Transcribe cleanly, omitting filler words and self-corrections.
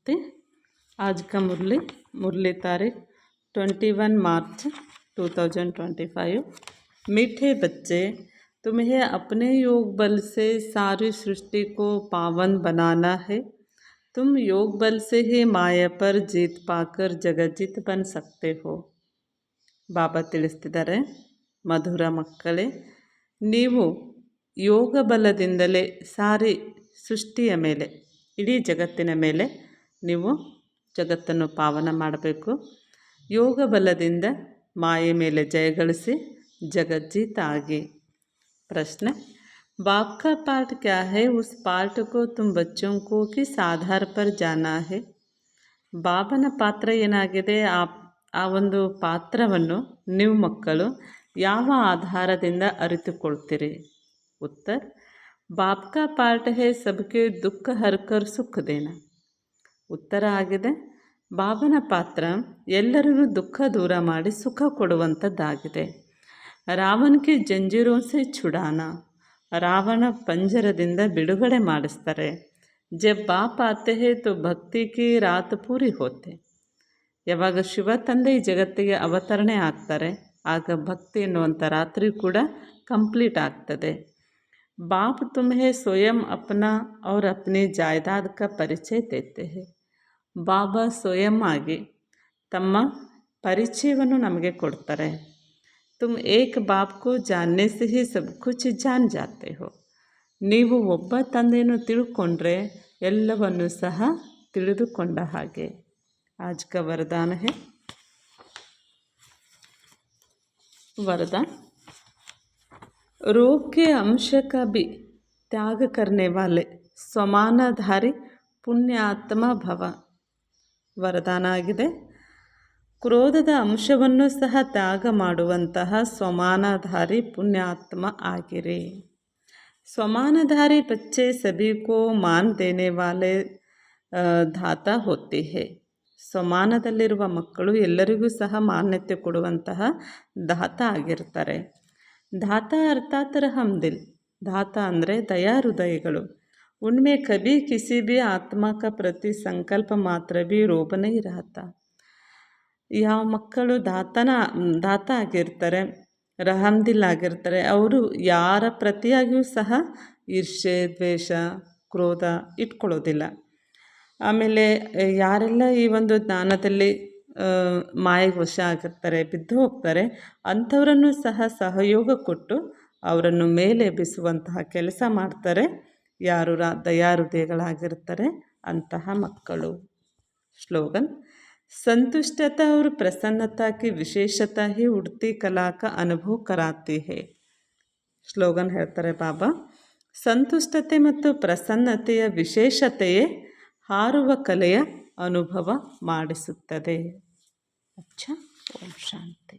शांति। आज का मुरली तारीख 21 मार्च 2025। मीठे बच्चे, तुम्हें अपने योग बल से सारी सृष्टि को पावन बनाना है। तुम योग बल से ही माया पर जीत पाकर जगजीत बन सकते हो। ಬಾಬಾ ತಿಳಿಸ್ತಿದ್ದಾರೆ, ಮಧುರ ಮಕ್ಕಳೇ, ನೀವು ಯೋಗ ಬಲದಿಂದಲೇ ಸಾರಿ ಸೃಷ್ಟಿಯ ಮೇಲೆ, ಇಡೀ ಜಗತ್ತಿನ ಮೇಲೆ ನೀವು ಜಗತ್ತನ್ನು ಪಾವನ ಮಾಡಬೇಕು. ಯೋಗ ಬಲದಿಂದ ಮಾಯೆ ಮೇಲೆ ಜಯಗಳಿಸಿ जगजीत आगे। प्रश्न, बाप का पाठ क्या है? उस पाठ को तुम बच्चों को किस आधार पर जाना है? ಬಾಬನ ಪಾತ್ರ ಏನಾಗಿದೆ? ಆ ಒಂದು ಪಾತ್ರವನ್ನು ನೀವು ಮಕ್ಕಳು ಯಾವ ಆಧಾರದಿಂದ ಅರಿತುಕೊಳ್ತೀರಿ? ಉತ್ತರ, ಬಾಪ್ ಕಾ ಪಾಠ ಹೇ ಸಬ್ಕೆ ದುಃಖ ಹರ್ಕರ್ ಸುಖ ದೇನ. ಉತ್ತರ ಆಗಿದೆ, ಬಾಬನ ಪಾತ್ರ ಎಲ್ಲರಿಗೂ ದುಃಖ ದೂರ ಮಾಡಿ ಸುಖ ಕೊಡುವಂಥದ್ದಾಗಿದೆ. ರಾವಣಕ್ಕೆ ಜಂಜೀರೋಸೆ छुड़ाना, ರಾವಣ ಪಂಜರದಿಂದ ಬಿಡುಗಡೆ ಮಾಡಿಸ್ತಾರೆ. ಜಬ್ ಬಾಪ್ ಆತೆ ಹೇ ತೋ ಭಕ್ತಿ ಕಿ ರಾತ್ ಪೂರಿ ಹೋತೆ. ಯಾವಾಗ ಶಿವ ತಂದೆ ಈ ಜಗತ್ತಿಗೆ ಅವತರಣೆ ಆಗ್ತಾರೆ, ಆಗ ಭಕ್ತಿ ಎನ್ನುವಂಥ ರಾತ್ರಿ ಕೂಡ ಕಂಪ್ಲೀಟ್ ಆಗ್ತದೆ. ಬಾಪ್ ತುಮ್ಹೆ ಸ್ವಯಂ ಅಪ್ನಾ और अपनी जायदाद का परिचय देते हैं. ಬಾಬಾ ಸ್ವಯಂ ಆಗಿ ತಮ್ಮ ಪರಿಚಯವನ್ನು ನಮಗೆ ಕೊಡ್ತಾರೆ. तुम एक बाप को जानने से ही सब कुछ जान जाते हो. ನೀವು ಒಬ್ಬ ತಂದೆಯನ್ನು ತಿಳ್ಕೊಂಡ್ರೆ ಎಲ್ಲವನ್ನು ಸಹ ತಿಳಿದುಕೊಂಡ ಹಾಗೆ. आज का वरदान है, वरदान, रोग के अंश का भी त्याग करने वाले स्वमानधारी पुण्यात्मा भव. ವರದಾನ ಆಗಿದೆ, ಕ್ರೋಧದ ಅಂಶವನ್ನು ಸಹ ತ್ಯಾಗ ಮಾಡುವಂತಹ ಸ್ವಮಾನಧಾರಿ ಪುಣ್ಯಾತ್ಮ ಆಗಿರಿ. स्वमानधारी बच्चे सभी को मान देने वाले ಧಾತಾ ಹೋತಿ ಹೇ. ಸ್ವಮಾನದಲ್ಲಿರುವ ಮಕ್ಕಳು ಎಲ್ಲರಿಗೂ ಸಹ ಮಾನ್ಯತೆ ಕೊಡುವಂತಹ ದಾತ ಆಗಿರ್ತಾರೆ. ದಾತ ಅರ್ಥಾತ್ ರಹಮ್ ದಿಲ್. ದಾತ ಅಂದರೆ ದಯಾ ಹೃದಯಗಳು. ಉನ್ಮೆ ಕಭಿ ಕಿಸಿ ಭಿ ಆತ್ಮ ಕಾ ಪ್ರತಿ ಸಂಕಲ್ಪ ಮಾತ್ರ ಭಿ ರೋಬ ನಹೀ ರಹತಾ. ಯಾವ ಮಕ್ಕಳು ದಾತ ಆಗಿರ್ತಾರೆ, ರಹಮ್ದಿಲ್ ಆಗಿರ್ತಾರೆ, ಅವರು ಯಾರ ಪ್ರತಿಯಾಗಿಯೂ ಸಹ ಈರ್ಷೆ, ದ್ವೇಷ, ಕ್ರೋಧ ಇಟ್ಕೊಳ್ಳೋದಿಲ್ಲ. ಆಮೇಲೆ ಯಾರೆಲ್ಲ ಈ ಒಂದು ಜ್ಞಾನದಲ್ಲಿ ಮಾಯೆಗೆ ವಶ ಆಗಿರ್ತಾರೆ, ಬಿದ್ದು ಹೋಗ್ತಾರೆ, ಅಂಥವರನ್ನು ಸಹ ಸಹಯೋಗ ಕೊಟ್ಟು ಅವರನ್ನು ಮೇಲೆ ಎಬ್ಬಿಸುವಂತಹ ಕೆಲಸ ಮಾಡ್ತಾರೆ. ಯಾರು ದಯಾಹೃದಯಗಳಾಗಿರ್ತಾರೆ ಅಂತಹ ಮಕ್ಕಳು. ಸ್ಲೋಗನ್, संतुष्टता और प्रसन्नता की विशेषता ही उड़ती कला का अनुभव कराती है. ಸ್ಲೋಗನ್ ಹೇಳ್ತಾರೆ ಬಾಬಾ, ಸಂತುಷ್ಟತೆ ಮತ್ತು ಪ್ರಸನ್ನತೆಯ ವಿಶೇಷತೆಯೇ ಹಾರುವ ಕಲೆಯ ಅನುಭವ ಮಾಡಿಸುತ್ತದೆ. ಅಚ್ಚಾ, ಓಂ ಶಾಂತಿ.